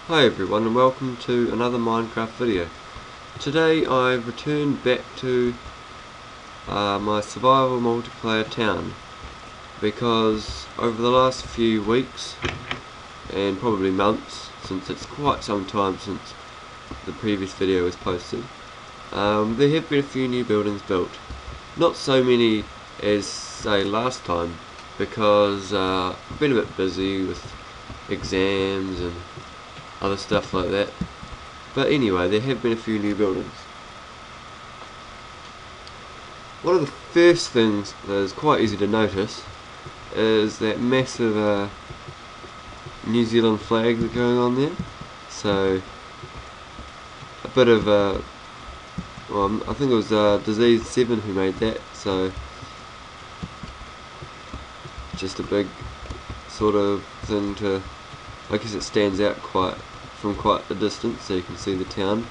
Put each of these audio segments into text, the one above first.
Hi everyone and welcome to another Minecraft video. Today I've returned back to my survival multiplayer town because over the last few weeks and probably months, since it's quite some time since the previous video was posted, there have been a few new buildings built. Not so many as say last time because I've been a bit busy with exams and other stuff like that. But anyway, there have been a few new buildings. One of the first things that is quite easy to notice is that massive New Zealand flag that's going on there. So a bit of well, I think it was Disease 7 who made that, so just a big sort of thing to, I guess it stands out from quite a distance so you can see the town,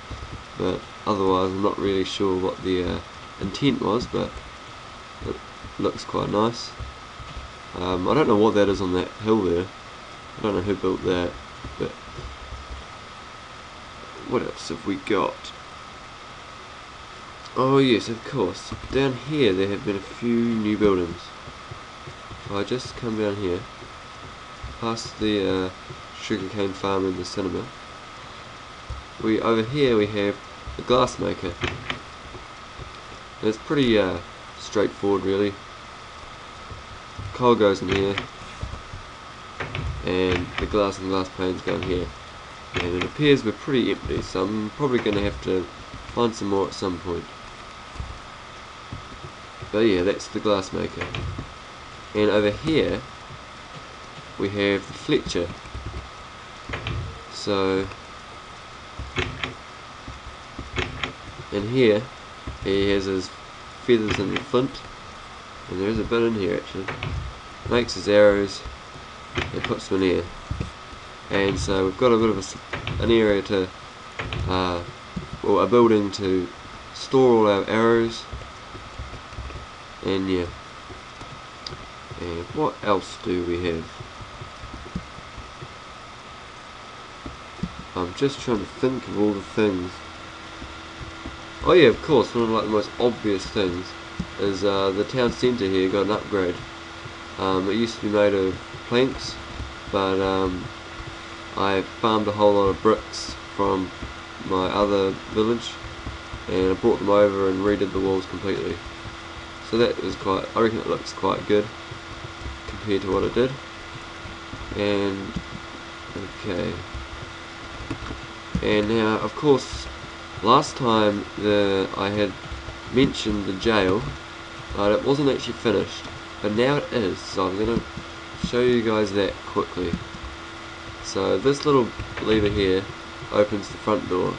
but otherwise I'm not really sure what the intent was, but it looks quite nice. I don't know what that is on that hill there. I don't know who built that, but what else have we got? Oh yes, of course, down here there have been a few new buildings. If I just come down here past the sugarcane farm and the cinema, over here we have the glass maker. And it's pretty straightforward really. Coal goes in here and the glass and glass panes go in here, and it appears we're pretty empty, so I'm probably going to have to find some more at some point. But yeah, that's the glass maker. And over here we have the Fletcher. So in here he has his feathers in the flint, and there is a bit in here actually. Makes his arrows and puts them in here, and so we've got a bit of an area to or a building to store all our arrows. And yeah, and what else do we have? I'm just trying to think of all the things. Oh yeah, of course, one of the most obvious things is the town centre here got an upgrade. It used to be made of planks, but I farmed a whole lot of bricks from my other village and I brought them over and redid the walls completely. So that was I reckon it looks quite good compared to what it did. And okay. And now, of course, last time I had mentioned the jail, but it wasn't actually finished. But now it is, so I'm going to show you guys that quickly. So this little lever here opens the front door.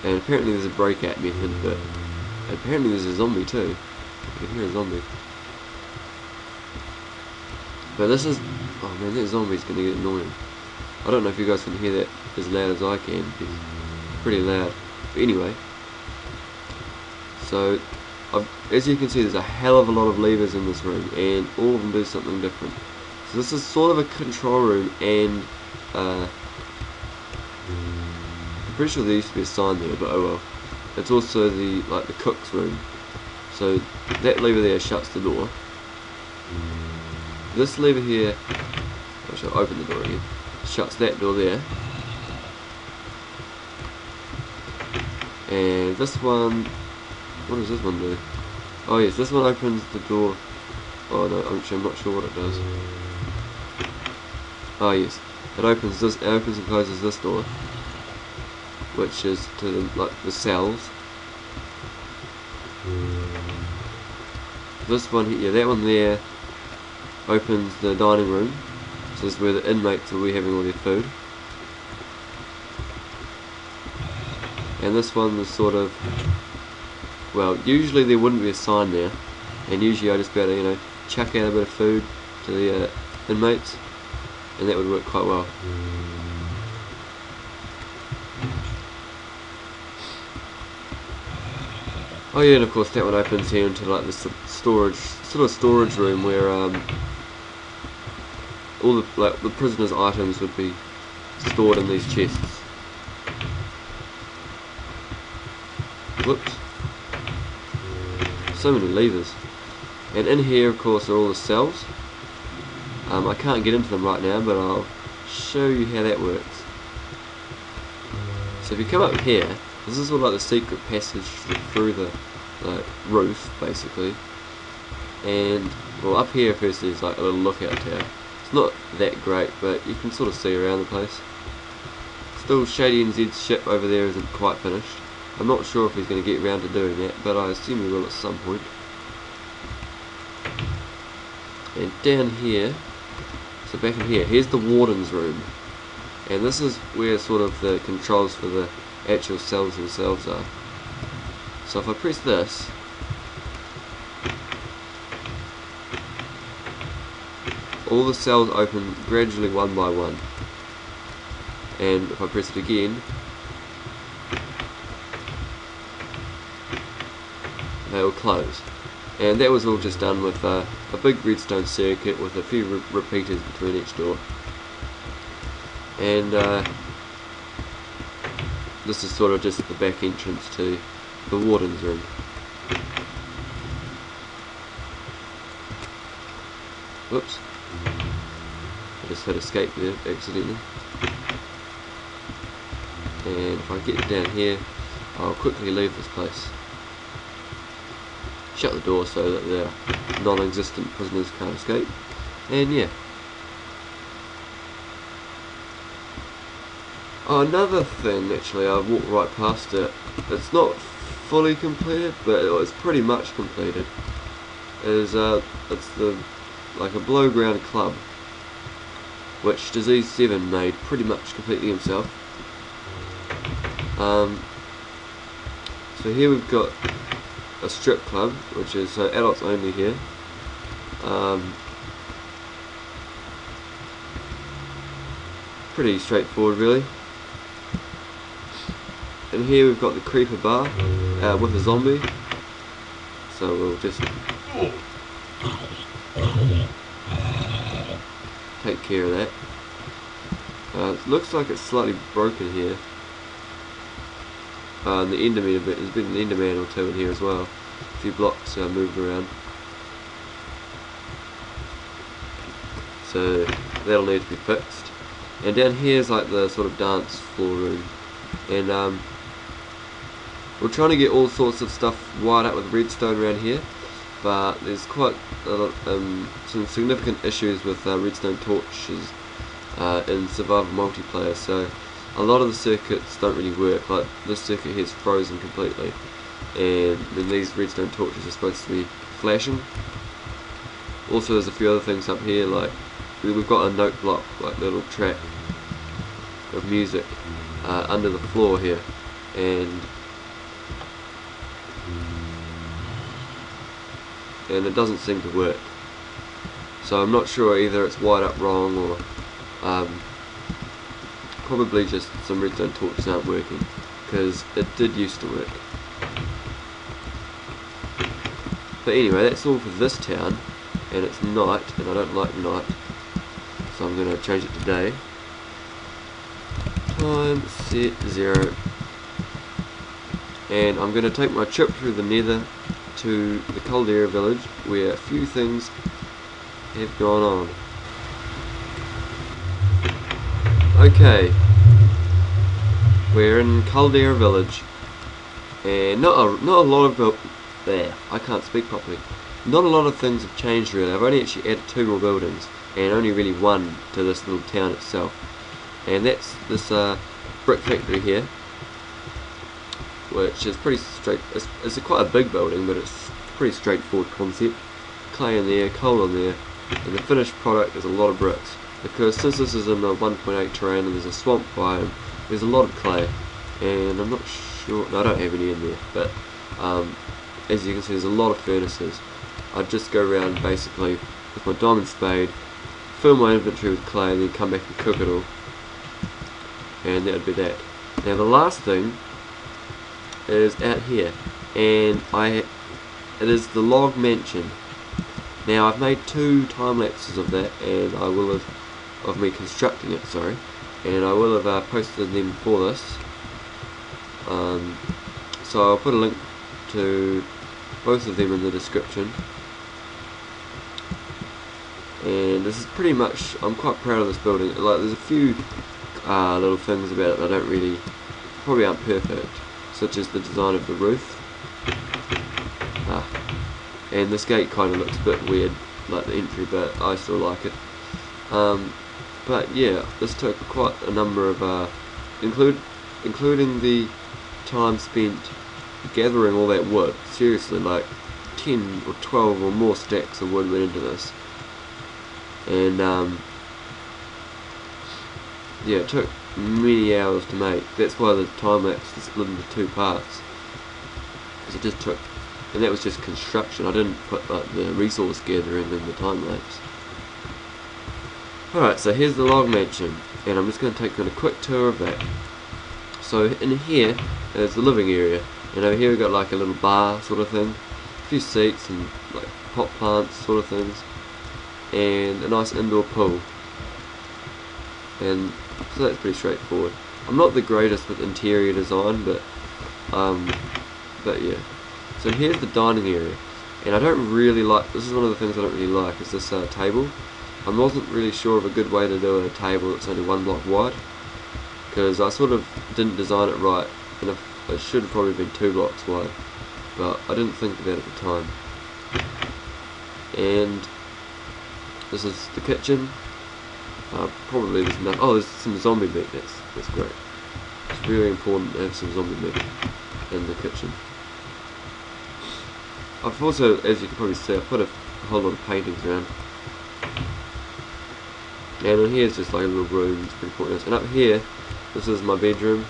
And apparently there's a breakout method, but apparently there's a zombie too. I can hear a zombie. But this is, oh man, that zombie's gonna get annoying. I don't know if you guys can hear that as loud as I can, because it's pretty loud. But anyway, so as you can see, there's a hell of a lot of levers in this room, and all of them do something different. So this is sort of a control room, and I'm pretty sure there used to be a sign there, but oh well. It's also the cook's room. So that lever there shuts the door. This lever here, I shall open the door again, shuts that door there. And this one, what does this one do? Oh yes, this one opens the door. Oh no, I'm not sure what it does. Oh yes, it opens and closes this door, which is to the cells. This one here, that one there opens the dining room, so this is where the inmates will be having all their food. And this one is sort of, well, usually there wouldn't be a sign there, and usually I just better, chuck out a bit of food to the inmates, and that would work quite well. Oh yeah, and of course that one opens here into the storage room where all the prisoners' items would be stored in these chests. Whoops. So many levers. And in here, of course, are all the cells. I can't get into them right now, but I'll show you how that works. So if you come up here, this is sort of like the secret passage through the roof, basically. And, well, up here first there's like a little lookout tower. It's not that great, but you can sort of see around the place. Still, ShadyNZ's ship over there isn't quite finished. I'm not sure if he's going to get around to doing that, but I assume he will at some point. And down here, so back in here, here's the warden's room. And this is where sort of the controls for the actual cells themselves are. So if I press this, all the cells open gradually one by one. And if I press it again, they will close. And that was all just done with a big redstone circuit with a few repeaters between each door. And this is sort of just the back entrance to the warden's room. Whoops. I just hit escape there accidentally. And if I get down here, I'll quickly leave this place. Shut the door so that the non-existent prisoners can't escape. And yeah. Oh, another thing, actually, I walked right past it. It's not fully completed, but it's pretty much completed. It's like a below ground club, which Disease 7 made pretty much completely himself. So here we've got a strip club, which is adults only here. Pretty straightforward, really. And here we've got the creeper bar with a zombie. So we'll just take care of that. It looks like it's slightly broken here. And the Enderman there's been an Enderman or two in here as well. A few blocks moved around. So that'll need to be fixed. And down here is like the sort of dance floor room. And we're trying to get all sorts of stuff wired up with redstone around here, but there's quite a lot, some significant issues with redstone torches in survival multiplayer, so a lot of the circuits don't really work. Like this circuit here is frozen completely, and then these redstone torches are supposed to be flashing. Also there's a few other things up here, like we've got a note block, like a little track of music under the floor here, and it doesn't seem to work. So I'm not sure, either it's wired up wrong or probably just some redstone torches aren't working, because it did used to work. But anyway, that's all for this town, and it's night, and I don't like night, so I'm going to change it to day. Time set 0, and I'm going to take my trip through the nether to the Caldera village, where a few things have gone on. Okay, we're in Caldera village, and not a lot of I can't speak properly. Not a lot of things have changed really. I've only actually added 2 more buildings, and only really 1 to this little town itself. And that's this brick factory here, which is pretty straight. It's quite a big building, but it's a pretty straightforward concept. Clay in there, coal in there, and the finished product is a lot of bricks. Because since this is in the 1.8 terrain and there's a swamp biome, there's a lot of clay, and I'm not sure. No, I don't have any in there, but as you can see, there's a lot of furnaces. I'd just go around basically with my diamond spade, fill my inventory with clay, and then come back and cook it all. And that would be that. Now the last thing is out here, and it is the log mansion. Now I've made 2 time lapses of that, and I will have of me constructing it, sorry, and I will have posted them for this. So I'll put a link to both of them in the description. And this is pretty much, I'm quite proud of this building. Like, there's a few little things about it that I don't really, probably aren't perfect, such as the design of the roof. And this gate kind of looks a bit weird, like the entry, but I still like it. But yeah, this took quite a number of, including the time spent gathering all that wood. Seriously, like 10 or 12 or more stacks of wood went into this. And yeah, it took many hours to make. That's why the time lapse is split into 2 parts, because it just took, and that was just construction. I didn't put like the resource gathering in the time lapse. Alright, so here's the log mansion, and I'm just going to take you on a quick tour of that. So in here is the living area, and over here we've got like a little bar sort of thing, a few seats and like pot plants sort of things, and a nice indoor pool. And so that's pretty straightforward. I'm not the greatest with interior design, but yeah. So here's the dining area, and I don't really like, this is one of the things I don't really like, is this table. I wasn't really sure of a good way to do a table that's only 1 block wide, because I sort of didn't design it right, and it should have probably been 2 blocks wide, but I didn't think of that at the time. And this is the kitchen. Probably there's no, oh, there's some zombie meat. That's great. It's really important to have some zombie meat in the kitchen. I've also, as you can probably see, I've put a whole lot of paintings around. And in here is just like a little room. It's pretty pointless. And up here, this is my bedroom.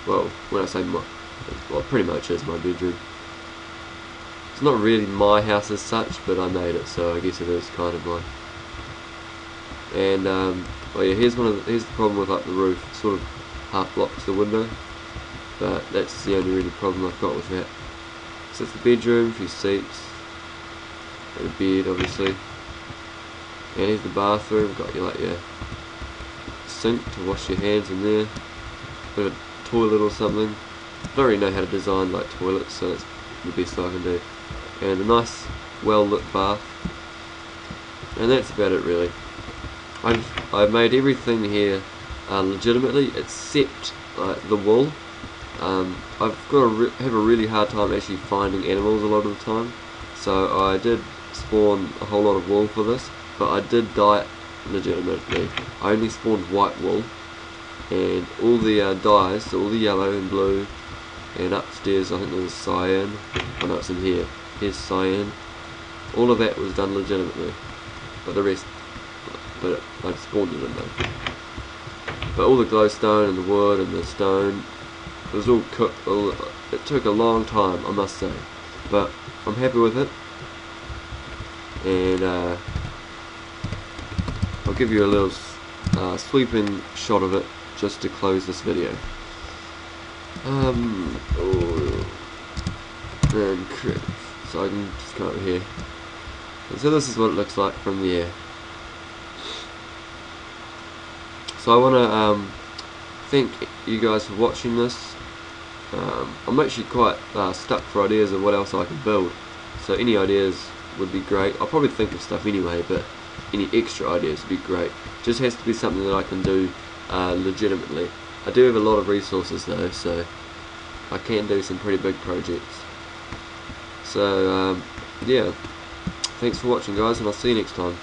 Well, when I say my, well, it pretty much is my bedroom. It's not really my house as such, but I made it, so I guess it is kind of mine. And well, yeah, here's the problem with like the roof. It sort of half blocks the window, but that's the only really problem I've got with that. So it's the bedroom, a few seats, and a bed, obviously. And here's the bathroom. Got your sink to wash your hands in there. Bit of a toilet or something. I don't really know how to design like toilets, so that's the best I can do. And a nice, well lit bath. And that's about it really. I've made everything here legitimately, except the wool. I've got to have a really hard time actually finding animals a lot of the time, so I did spawn a whole lot of wool for this, but I did dye it legitimately. I only spawned white wool, and all the dyes, so all the yellow and blue, and upstairs I think there's cyan, oh no, it's in here, here's cyan, all of that was done legitimately, but the rest, but I spawned it in there. But all the glowstone and the wood and the stone, it was all cooked. It took a long time, I must say, but I'm happy with it. And I'll give you a little sweeping shot of it just to close this video. And so I can just come over here. And so this is what it looks like from the air. So I want to thank you guys for watching this. I'm actually quite stuck for ideas of what else I can build, so any ideas would be great. I'll probably think of stuff anyway, but any extra ideas would be great. Just has to be something that I can do legitimately. I do have a lot of resources though, so I can do some pretty big projects. So yeah, thanks for watching guys, and I'll see you next time.